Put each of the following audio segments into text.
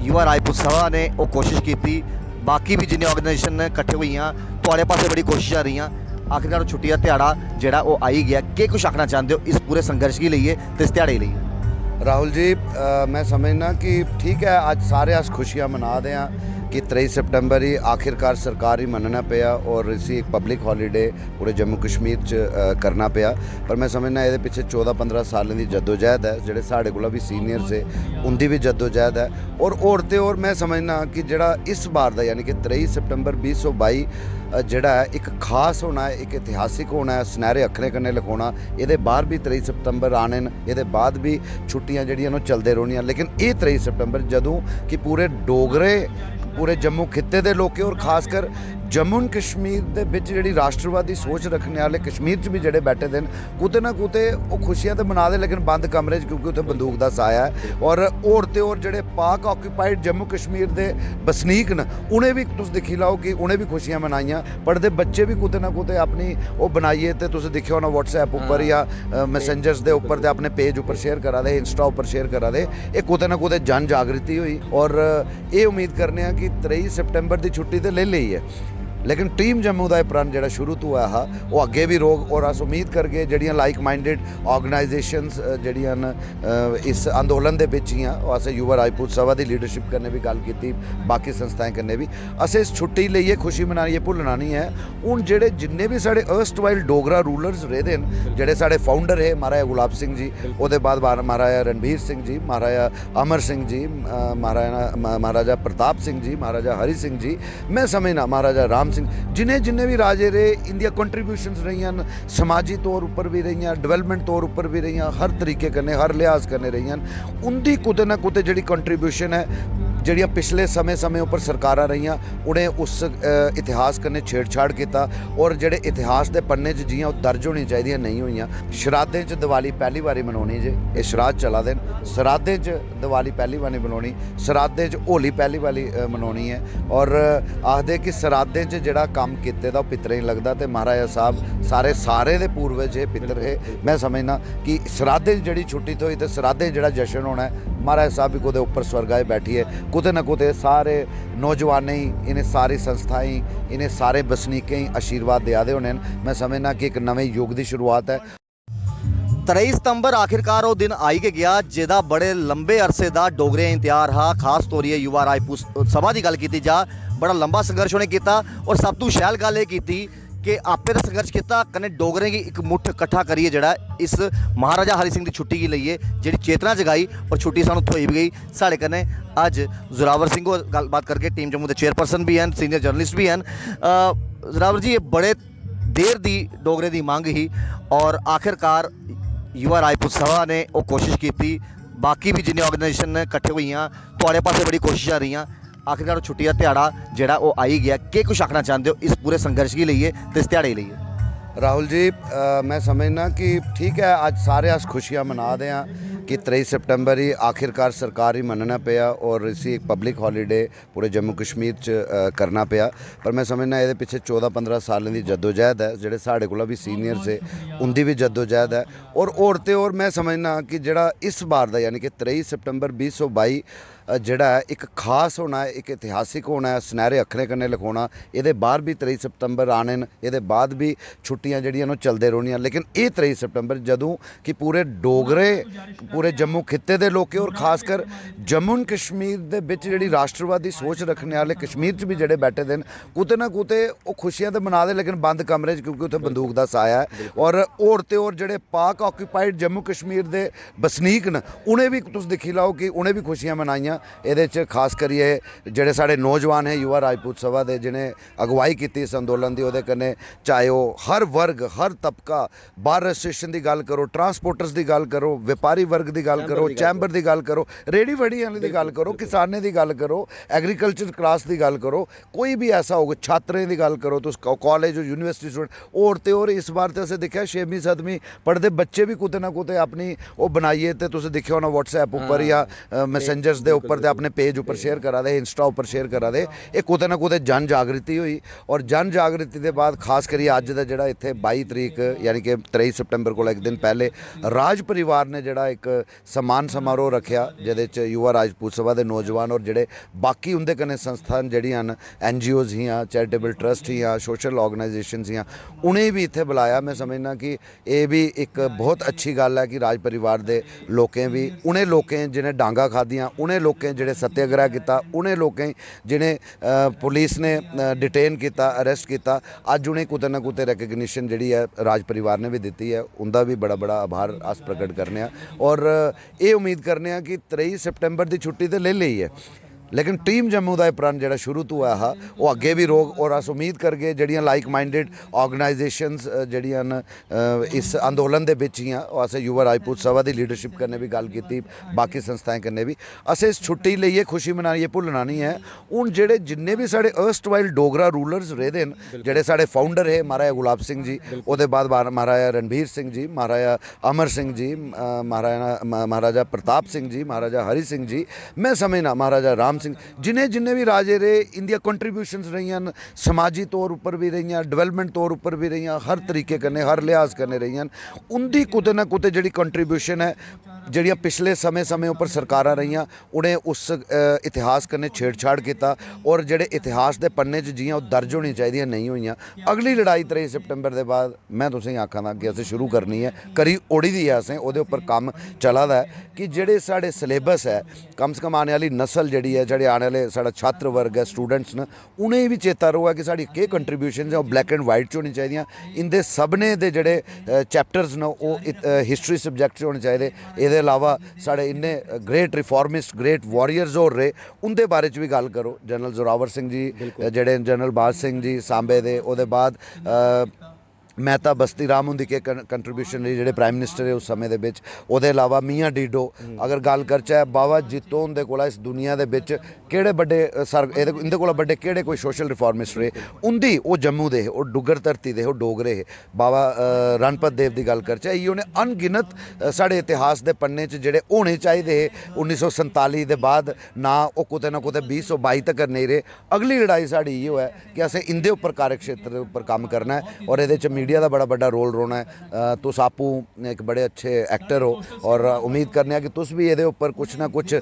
युवा राजपूत सभा ने वो कोशिश की, बाकी भी जिन्हें ऑर्गेनाइजेशन इकट्ठे हुई थोड़े पास बड़ी कोशिश आ रही आखिरकार छुट्टी का दिहाड़ा जोड़ा वो आई गया। कि कुछ आखना चाहते हो इस पूरे संघर्ष के लिए तो इस दिहाड़े लिए? राहुल जी, मैं समझना कि ठीक है, अज सारे अस खुशियां मना दे कि 23 सितंबर ही आखिरकार सरकार ही मनना पिया और इसी एक पब्लिक हॉलीडे पूरे जम्मू कश्मीर च करना पिया। पर मैं समझना ये पिछे 14-15 सालों की जद्दोजहद है, जोड़े साढ़े को भी सीनियर से उनकी भी जद्दोजहद है। और तो और मैं समझना कि जोड़ा इस बार का यानी कि 23 सितंबर 2022 जोड़ा है एक खास होना है, एक इतिहासिक होना है, सुनहरे अखरे कन्ने लिखाना। ये बाहर भी 23 सितंबर आने, ये बाद भी छुट्टियां जड़ियां चलते रहनियां, लेकिन ये 23 सितंबर जदों कि पूरे डोगरे पूरे जम्मू खिते के लोग और खासकर जम्मू एंड कश्मीर के विच जिहड़ी राष्ट्रवादी सोच रखने वाले कश्मीर च भी जोड़े बैठे दिन कुते ना कुते वो खुशियां तो मना दे, लेकिन बंद कमरे क्योंकि उत्थे बंदूक का साया है। और तो और जोड़े पाक ऑक्यूपाइड जम्मू कश्मीर के बसनीक न उन्हें भी तुम दिखी लाओ कि उन्हें भी खुशियां मनाइयां। पढ़ते बच्चे भी कुते ना कुते अपनी वो बनाइए तो तुम देखिया होना व्हाट्सएप उपर या मैसेंजर्स के उपर अपने पेज उपर शेयर करा दे, इंस्टा उपर शेयर करा दे। ये कुते ना कुते जन जागृति हुई और ये उम्मीद करने कि 23 सितंबर की छुट्टी तो ले ली है, लेकिन टीम जम्मू का प्रण जो शुरू तो है वो अगे भी रोग। और अस उम्मीद करके जड़ियाँ लाइक माइंडेड ऑर्गेनाइजेशंस जड़ियाँ इस अंदोलन के बिच ही अस युवा राजपूत सभा की लीडरशिप करने भी गल की, बाकी संस्थाएं करने भी अस इस छुट्टी लिए खुशी मनाइए, भुलना नहीं है। हूँ जोड़े जिन्ने भी साढ़े अर्स्ट वाइल डोगरा रूलर्स रहे हैं, जोड़े साढ़े फाउंडर है महाराजा गुलाब सिंह जी, वो बाद महाराजा रणबीर सिंह जी, महाराजा अमर सिंह जी, महाराजा प्रताप सिंह जी, महाराजा हरि सिंह जी, मैं समझना महाराजा राम सिंह, जिन्हें भी राजे रहे इंदिया कंट्रीब्यूशनस रही, समाजी तौर पर भी रही, डेवलपमेंट तौर पर भी रही, हर तरीके करने हर लिहाज करने रही, उनकी कुते ना कुते जी कंट्रीब्यूशन है जड़ियाँ पिछले समय पर सरकारां रही उन्हें उस इतिहास कन्ने छेड़छाड़ किया। और जोड़े इतिहास के पन्ने जियाँ दर्ज होनी चाहिए नहीं हुई। श्राद्धें च दिवाली पहली बारी मनानी जे, ये श्राद्ध चला दे, श्राद्धें च दिवाली पहली बारी मनानी, श्राद्धें च होली पहली बारी मनानी है। और आखदे कि श्राद्धें च जोड़ा काम किते दा पितरें ही लगता, तो महाराजा साहब सारे दे पूर्वज है पितर है। मैं समझना कि श्राद्धें जी छुट्टी तो हुई तो श्राद्धें जो जश्न होना है, महाराजा साहब भी कुछ उपर स्वर्गाए बैठी है, कुते ना कुते सारे नौजवान ही इन्हें सारी संस्थाएं इन्हें सारे बसनीकें ही आशीर्वाद दिया दे होने। मैं समझना कि एक नवे युग की शुरुआत है। 23 सितंबर आखिरकार वो दिन आई के गया जिहदा बड़े लंबे अरसे का डोगरे इंतजार हा। खास तौर पर युवा राजपूत सभा की गल की जा, बड़ा लंबा संघर्ष उन्हें किया और सब तो शैल गल ये की कि आपे तो संघर्ष किया कन्ने डोगरे की एक मुठ इकट्ठा करिए जड़ा इस महाराजा हरि सिंह की छुट्टी की लिए जी चेतना जगाई और छुट्टी सानू थोई भी गई। साढ़े कन्ने अज जोरावर सिंह को गलबात करके टीम जम्मू के चेयरपर्सन भी हैं, सीनियर जर्नलिस्ट भी हैं। जोरावर जी, ये बड़े देर की डोगरे की मांग ही और आखिरकार युवा राजपूत सभा ने वो कोशिश की, बाकी भी जिन्हें ऑर्गेनाइजेशन इकट्ठे हुई थोड़े पास बड़ी कोशिश आ रही आखिरकार छुट्टी का दिहाड़ा जोड़ा वो आई गया। कि कुछ आखना चाहते हो इस पूरे संघर्ष के लिए तो इस दिहाड़े लिए? राहुल जी, मैं समझना कि ठीक है, अज सारे अस खुशियां मना दे कि 23 सितंबर ही आखिरकार सरकार ही मनना पिया और इसी एक पब्लिक हॉलीडे पूरे जम्मू कश्मीर च करना पिया। पर मैं समझना ये पिछे 14-15 सालों की जद्दोजहद है, जोड़े साढ़े को भी सीनियर से उनकी भी जद्दोजहद है। और तो और मैं समझना कि जोड़ा इस बार का यानी कि 23 सितंबर 2022 जोड़ा है एक खास होना है, एक इतिहासिक होना है, सुनहरे अखरे कन्ने लिखाना। ये बाहर भी 23 सितंबर आने, ये बाद भी छुट्टियां जड़ियां चलते रहनियां, लेकिन ये 23 सितंबर जदों कि पूरे डोगरे पूरे जम्मू खिते के लोग और खासकर जम्मू एंड कश्मीर के विच जिहड़ी राष्ट्रवादी सोच रखने वाले कश्मीर च भी जोड़े बैठे दिन कुते ना कुते वो खुशियां तो मना दे, लेकिन बंद कमरे क्योंकि उत्थे बंदूक का साया है। और तो और जोड़े पाक ऑक्यूपाइड जम्मू कश्मीर के बसनीक न उन्हें भी तुम दिखी लाओ कि उन्हें भी खुशियां मनाइयां। ये खास करिए जोड़े साढ़े नौजवान है युवा राजपूत सभा के जिन्हें अगवाई की इस अंदोलन की, वो कन्ने चाहे वो हर वर्ग हर तबका, बार रजिस्ट्रेशन की गल करो, ट्रांसपोर्टर्स की गल करो, व्यापारी वर्ग की गल करो, चैंबर की गल करो, रेहड़ी फड़ी वाले की गल करो, किसाने की गल करो, एग्रीकल्चर क्लास की गल करो, कोई भी ऐसा होगा, छात्रें की गल करो, तो कॉलेज यूनिवर्सिटी स्टूडेंट। और तो और इस बार तो असं देखा 6वीं 7वीं पढ़ते बच्चे भी कुते ना कुते अपनी वो बनाइए तो तुम देखिया होना व्हाट्सएप उपर या मैसेंजर्स के उपर ते अपने पेज उपर शेयर करा दे, इंस्टा उपर शेयर करा दे। ये कुते ना कुते जन जागृति हुई और जन जागृति के बाद खास करिए अज का जिहड़ा इत्थे 22 तरीक यानी कि 23 सितंबर को एक दिन पहले राज परिवार ने जिहड़ा एक सम्मान समारोह रखा जिहदे च युवा राजपूत सभा के नौजवान और जिहड़े बाकी उनके कन्नै संस्थान जिहड़ियां NGOs हियां, चैरिटेबल ट्रस्ट हियां, सोशल ऑर्गेनाइजेशनस हियां, उन्हें भी इत्थे बुलाया। मैं समझना कि ये भी एक बहुत अच्छी गल है कि राज परिवार के लोकें भी उन्हें लोकें जिन्हें डांगा खादियां, उन्हें लोकें जिहड़े सत्याग्रह किया, उन्हें लोकें जिन्हें पुलिस ने डिटेन किया, अरेस्ट किया, अज उन्हें कुते ना कुते रैकगनिशन जिहड़ी है राज परिवार ने भी दी है, उनका भी बड़ा बड़ा आभार अस प्रकट करने और ये उम्मीद करने कि 23 सितंबर की छुट्टी तो ले ली है, लेकिन टीम जम्मू का प्रण जो शुरू तो हुआ हा वो अगे भी रोग और अस उम्मीद करके जड़ियाँ लाइक माइंडेड ऑर्गेनाइजेशनस जड़ियाँ इस अंदोलन के बिच ही अस युवा राजपूत सभा की लीडरशिप करने भी गल की, बाकी संस्थाएं करने भी अस इस छुट्टी लिए खुशी मनाइए, भुलना नहीं है। हूँ जेडे जिन्ने भी साढ़े अर्स्ट वाइल डोगरा रूलर्स रहे हैं, जेडे साढ़े फाउंडर है महाराजा गुलाब सिंह जी, उसके बाद महाराजा रणबीर सिंह जी, महाराजा अमर सिंह जी, महाराजा प्रताप सिंह जी, महाराजा हरि सिंह जी, मैं समझना महाराजा राम सिंह, जिन्हें भी राजे रहे इंदिया कंट्रीब्यूशनस रही, समाजी तौर पर भी रही, डेवलपमेंट तौर पर भी रही, हर तरीके कन्ने हर लिहाज करने रही, उनकी कुते ना कुते जी कंट्रीब्यूशन है जड़ियाँ पिछले समय पर सरकारां रही उन्हें उस इतिहास कन्ने छेड़छाड़ किया और जेडे इतिहास के पन्ने जियाँ दर्ज होनी चाहिए नहीं हुई। अगली लड़ाई 23 सितंबर के बाद मैं तुसें आखां कि असें शुरू करनी है, करी ओड़ी दी है, असें उहदे उपर काम चला दा है कि जेडे साढ़े सिलेबस है कम से कम आने वाली नस्ल जी है, जेडे आने वाले साढ़ा छात्र वर्ग है, स्टूडेंट्स न, उन्हें भी चेता रहोगा कि साड़ी केह् कंट्रीब्यूशन है ब्लैक एंड वाइट च होनी चाहिए। इंदे सबने दे जेडे चैप्टर्स न वो हिस्टरी सबजैक्ट होने चाहिए। ये अलावा साढ़े इन्ने ग्रेट रिफॉर्मिस्ट ग्रेट वॉरियर्स हो रहे उनके बारे भी गल करो। जनरल जोरावर सिंह जी जेडे जनरल बाज सिंह जी सांबे दे, उहदे बाद मेहता बस्ती राम उनकी के कंट्रीब्यूशन रही जेडे प्राइम मिनिस्टर है उस समय के उहदे अलावा मियाँ डीडो, अगर गल करचे बाबा जित्तो उनके कोल इस दुनिया के बिच केड़े बड़े सर इंदे कोल बड़े केड़े कोई सोशल रिफॉर्मिस्ट रहे, उनकी वो जम्मू दे वो डुगर धरती दे वो डोगरे है। बाबा रणपत देव की गल करचे इहो ने अनगिनत साढ़े इतिहास के पन्ने च जेडे होने चाहिए 1947 के बाद ना वो कुते ना कुते 2022 तक नहीं रहे। अगली लड़ाई साड़ी इहो है कि असें इंदे उपर कार्यक्षेत्र के उपर काम करना है और ये मीडिया का बड़ा बड़ा रोल रोना है। तुस आपू एक बड़े अच्छे एक्टर हो और उम्मीद करने कि तुस भी ये उपर कुछ ना कुछ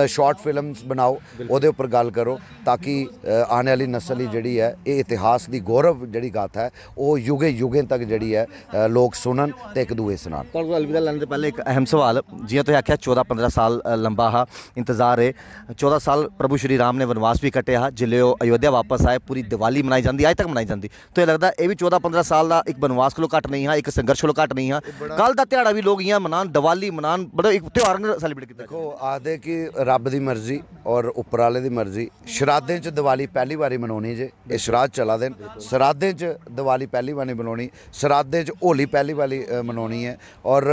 शॉर्ट फिल्म्स बनाओ, उहदे उपर गल करो ताकि आने वाली नस्ल जी है ये इतिहास की गौरव जी गाथा है वो युगे युगे तक जी है लोग सुनन तो एक दूए सुनान। अलविदा लैने से पहले एक अहम सवाल, जियां तुसीं आख्या 14-15 साल लंबा हा इंतजार है, 14 साल प्रभु श्री राम ने वनवास भी कटे हा, जिले अयोध्या वापस आए पूरी दिवाली मनाई जाती अज तक मनाई जाती, तो ये लगता है ये भी 14-15 साल का एक बनवास को घट नहीं है, एक संघर्ष को घट नहीं है। कल का दिहाड़ा भी लोग इं मनान दिवाली मनान बड़ा एक त्यौहार सैलीब्रेट किया। देखो आखदे कि रब की मर्जी और उपर वाले की मर्जी, श्राद्धें च दिवाली पहली बारी मनानी जे, ये श्राद्ध चला दे, श्राद्धें च दिवाली पहली बारी मनानी, श्राद्धें च होली पहली बारी मनानी है और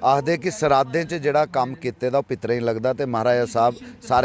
आखदे कि श्राद्धें च जिहड़ा कम कीते दा पितरें लगदा ते महाराजा साहब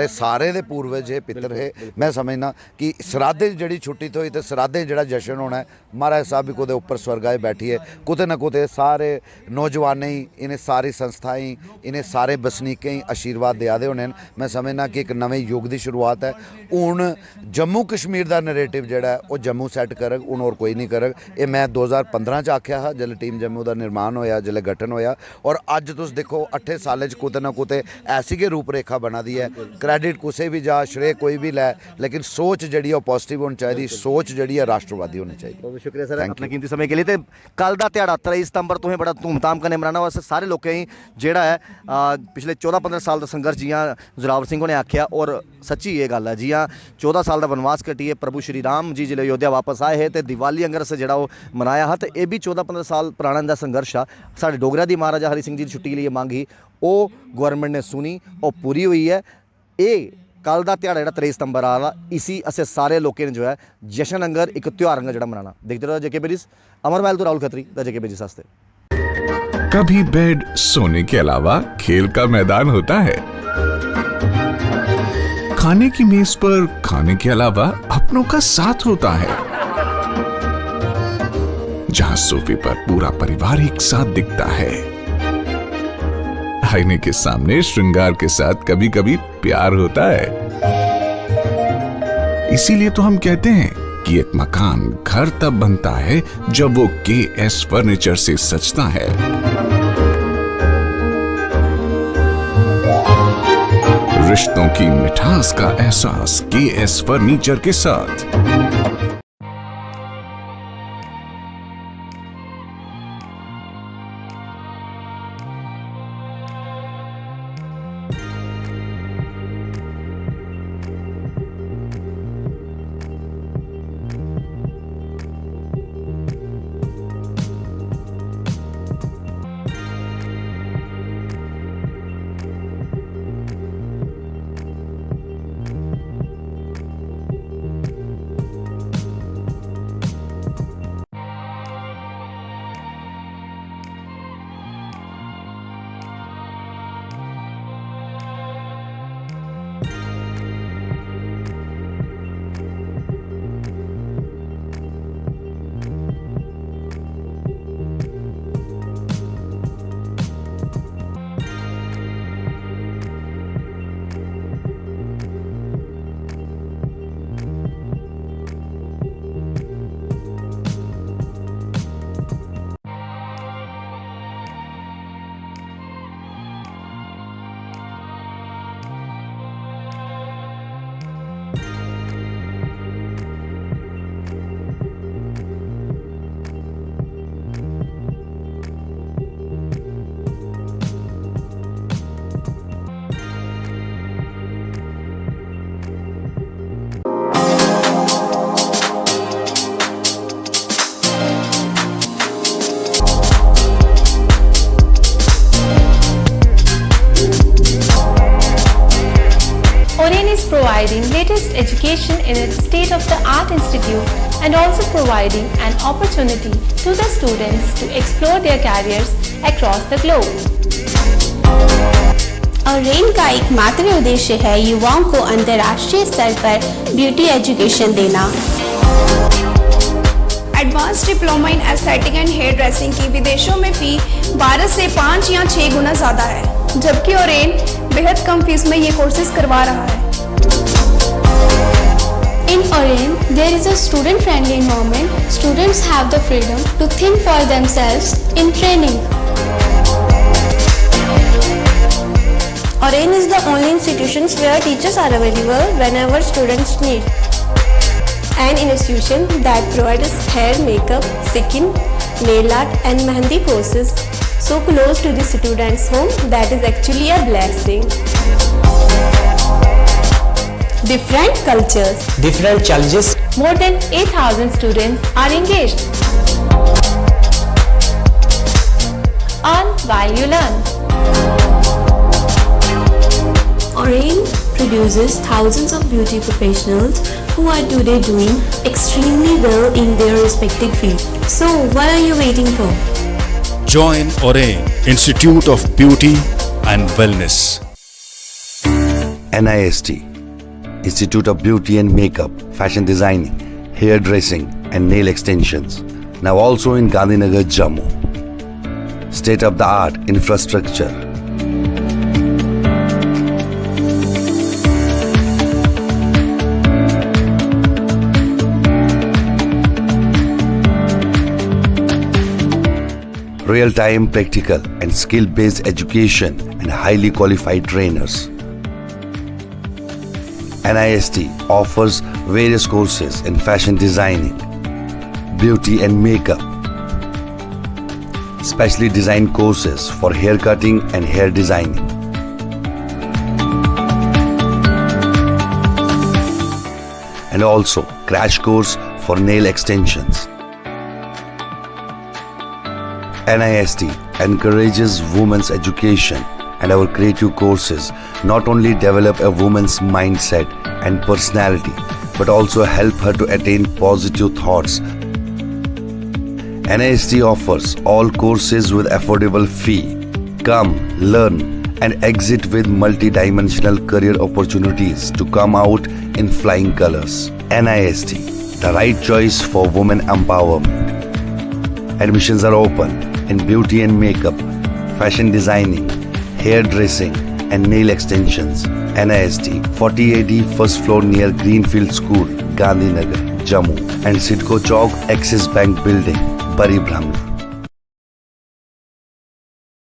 सारे दे पूर्वज है पितर है। मैं समझना कि श्राद्धें जिहड़ी छुट्टी थोई तो श्राद्धें जिहड़ा जशन होना है महाराजा साहब भी कुते उपर स्वर्गाए बैठिए कुते ना कुते सारे नौजवान ही इन्हें सारी संस्थाएं इन्हें सारे बसनीकें आशीर्वाद दिया दे होने। मैं समझना कि एक नवे युग की शुरुआत है। हूँ जम्मू कश्मीर का नरेटिव जोड़ा है वो जम्मू सैट करग, हूँ और कोई नहीं करग। ये मैं 2015 आख्या हा जिसले टीम जम्मू का निर्माण होया, जिसले गठन होया और अज तुम देखो 8 साल कुते ना कुते ऐसी के रूपरेखा बना दी है। क्रैडिट कुसे भी जा, श्रेय कोई भी लै, लेकिन सोच जी पॉजिटिव होनी चाहिए, सोच जी राष्ट्रवादी होनी चाहिए। बहुत शुक्रिया सर अपने कीमती समय के लिए। तो कल का दिहाड़ा 23 सितंबर तुसें बड़ा धूमधाम कन्नै मनाना वास्ते सारे लोकें ही जेड़ा है पिछले 14-15 साल का संघर्ष जियां जोरावर सिंह ने आख्या और सच्ची ये गल है जियां 14 साल का वनवास कटिए प्रभु श्री राम जी जिले अयोध्या वापस आए हैं तो दिवाली अंगर से जोड़ा मनाया हा, तो यह भी 14-15 साल पुराना जिहड़ा संघर्ष आ साढ़े डोगरा की महाराजा हरि सिंह जी की छुट्टी के लिए मांग ही वो गवर्नमेंट ने सुनी और पूरी हुई है। ये कल का दिहाड़ा जो 23 सितंबर आ रहा इसी असें सारे लोगों ने जो है जशन अंगर एक त्यौहार अंगर जो मनाना। देखते रहो जेके बेरीज, अमर महल तो Rahul Khatri the JK berries वास्ते। कभी बेड सोने के अलावा खेल का मैदान होता है, खाने की मेज पर खाने के अलावा अपनों का साथ होता है, जहां सोफे पर पूरा परिवार एक साथ दिखता है। आईने के सामने श्रृंगार के साथ कभी कभी प्यार होता है। इसीलिए तो हम कहते हैं कि एक मकान घर तब बनता है जब वो KS फर्नीचर से सजता है। रिश्तों की मिठास का एहसास KS फर्नीचर के साथ। Providing latest education in its state-of-the-art institute and also providing an opportunity to the students to explore their careers across the globe. Oren का एकमात्र उद्देश्य है युवाओं को अंतर्राष्ट्रीय स्तर पर ब्यूटी एजुकेशन देना। Advance diploma in aesthetic and hair dressing की विदेशों में फी 12 से 5 या 6 गुना ज़्यादा है, जबकि ओरेन बेहद कम फीस में ये कोर्सेज करवा रहा है। In Oren, there is a student-friendly environment. Students have the freedom to think for themselves in training. Oren is the only institution where teachers are available whenever students need. An institution that provides hair, makeup, skin, nail art and mehendi courses so close to the students' home that is actually a blessing. Different cultures, different challenges. More than 8,000 students are engaged. Earn while you learn. Oren produces thousands of beauty professionals who are today doing extremely well in their respective field. So what are you waiting for? Join Oren Institute of Beauty and Wellness. NIST, Institute of Beauty and Makeup, Fashion Designing, Hair Dressing and Nail Extensions. Now also in Gandhinagar, Jammu. State-of-the-art infrastructure. Real-time practical and skill-based education and highly qualified trainers. NIST offers various courses in fashion designing, beauty and makeup, specially designed courses for hair cutting and hair designing. And also crash course for nail extensions. NIST encourages women's education, and our creative courses not only develop a woman's mindset and personality but also help her to attain positive thoughts. NIST offers all courses with affordable fee. Come, learn and exit with multi-dimensional career opportunities to come out in flying colors. NIST, the right choice for women empowerment. Admissions are open in beauty and makeup, fashion designing, hair dressing and nail extensions. NIST 40AD first floor near Greenfield School, Gandhinagar, Jammu, and Sidco Chowk Axis Bank Building, Bari Brahmani.